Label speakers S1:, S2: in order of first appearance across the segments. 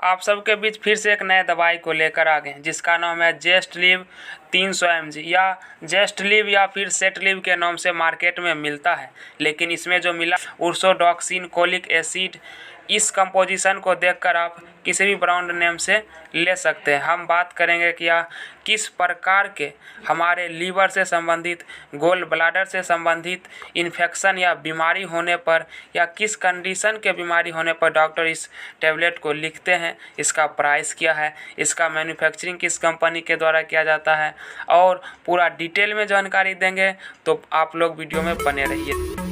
S1: आप सबके बीच फिर से एक नए दवाई को लेकर आ गए जिसका नाम है जेस्ट लिव 300 mg या जेस्ट लिव या फिर सेट लिव के नाम से मार्केट में मिलता है। लेकिन इसमें जो मिला उर्सोडॉक्सिन कोलिक एसिड, इस कंपोजिशन को देखकर आप किसी भी ब्रांड नेम से ले सकते हैं। हम बात करेंगे कि यह किस प्रकार के हमारे लीवर से संबंधित, गोल ब्लाडर से संबंधित इन्फेक्शन या बीमारी होने पर या किस कंडीशन के बीमारी होने पर डॉक्टर इस टैबलेट को लिखते हैं, इसका प्राइस क्या है, इसका मैन्युफैक्चरिंग किस कंपनी के द्वारा किया जाता है और पूरा डिटेल में जानकारी देंगे। तो आप लोग वीडियो में बने रहिए।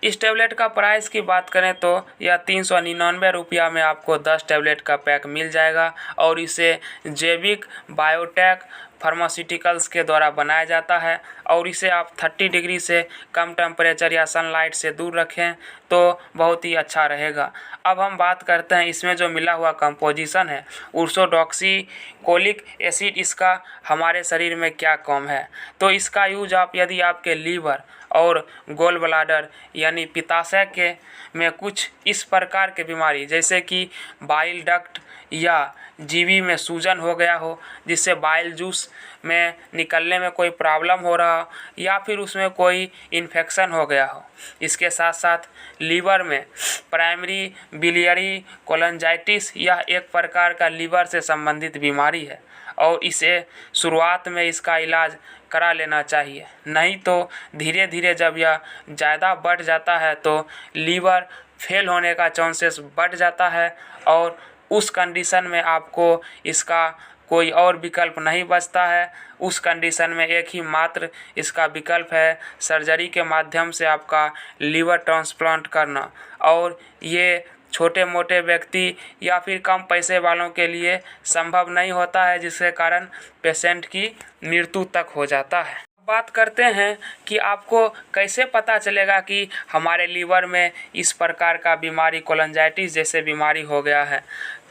S1: इस टैबलेट का प्राइस की बात करें तो यह 399 रुपया में आपको 10 टैबलेट का पैक मिल जाएगा और इसे जैविक बायोटेक फार्मास्यूटिकल्स के द्वारा बनाया जाता है और इसे आप 30 डिग्री से कम टेम्परेचर या सनलाइट से दूर रखें तो बहुत ही अच्छा रहेगा। अब हम बात करते हैं इसमें जो मिला हुआ कंपोजिशन है उर्सोडॉक्सीकोलिक एसिड, इसका हमारे शरीर में क्या काम है। तो इसका यूज आप यदि आपके लीवर और गोल ब्लाडर यानी पित्ताशय के में कुछ इस प्रकार के बीमारी जैसे कि बाइल डक्ट या जीवी में सूजन हो गया हो, जिससे बाइल जूस में निकलने में कोई प्रॉब्लम हो रहा हो या फिर उसमें कोई इन्फेक्शन हो गया हो। इसके साथ साथ लीवर में प्राइमरी बिलियरी कोलंजाइटिस, यह एक प्रकार का लीवर से संबंधित बीमारी है और इसे शुरुआत में इसका इलाज करा लेना चाहिए, नहीं तो धीरे धीरे जब यह ज़्यादा बढ़ जाता है तो लीवर फेल होने का चांसेस बढ़ जाता है और उस कंडीशन में आपको इसका कोई और विकल्प नहीं बचता है। उस कंडीशन में एक ही मात्र इसका विकल्प है सर्जरी के माध्यम से आपका लीवर ट्रांसप्लांट करना, और ये छोटे मोटे व्यक्ति या फिर कम पैसे वालों के लिए संभव नहीं होता है, जिसके कारण पेशेंट की मृत्यु तक हो जाता है। बात करते हैं कि आपको कैसे पता चलेगा कि हमारे लीवर में इस प्रकार का बीमारी कोलंजाइटिस जैसे बीमारी हो गया है।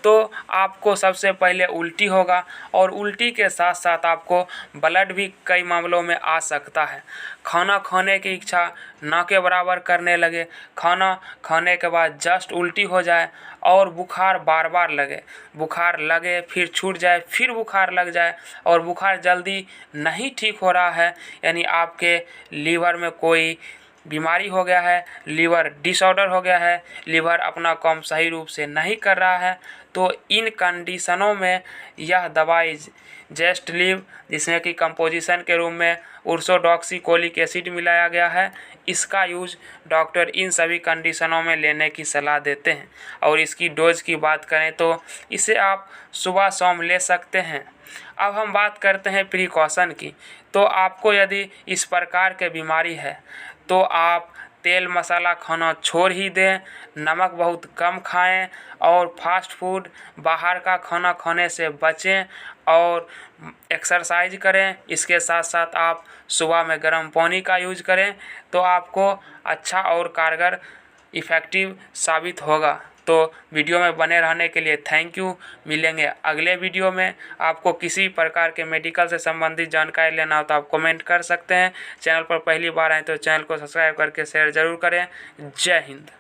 S1: तो आपको सबसे पहले उल्टी होगा और उल्टी के साथ साथ आपको ब्लड भी कई मामलों में आ सकता है। खाना खाने की इच्छा ना के बराबर करने लगे, खाना खाने के बाद जस्ट उल्टी हो जाए और बुखार बार बार लगे, बुखार लगे फिर छूट जाए, फिर बुखार लग जाए और बुखार जल्दी नहीं ठीक हो रहा है, यानी आपके लीवर में कोई बीमारी हो गया है, लीवर डिसऑर्डर हो गया है, लीवर अपना काम सही रूप से नहीं कर रहा है। तो इन कंडीशनों में यह दवाई जेस्ट लिव, जिसमें कि कंपोजिशन के रूप में उर्सोडॉक्सीकोलिक एसिड मिलाया गया है, इसका यूज डॉक्टर इन सभी कंडीशनों में लेने की सलाह देते हैं। और इसकी डोज की बात करें तो इसे आप सुबह शाम ले सकते हैं। अब हम बात करते हैं प्रिकॉशन की। तो आपको यदि इस प्रकार के बीमारी है तो आप तेल मसाला खाना छोड़ ही दें, नमक बहुत कम खाएं और फास्ट फूड बाहर का खाना खाने से बचें और एक्सरसाइज करें। इसके साथ साथ आप सुबह में गर्म पानी का यूज करें तो आपको अच्छा और कारगर इफ़ेक्टिव साबित होगा। तो वीडियो में बने रहने के लिए थैंक यू। मिलेंगे अगले वीडियो में। आपको किसी प्रकार के मेडिकल से संबंधित जानकारी लेना हो तो आप कमेंट कर सकते हैं। चैनल पर पहली बार आए तो चैनल को सब्सक्राइब करके शेयर ज़रूर करें। जय हिंद।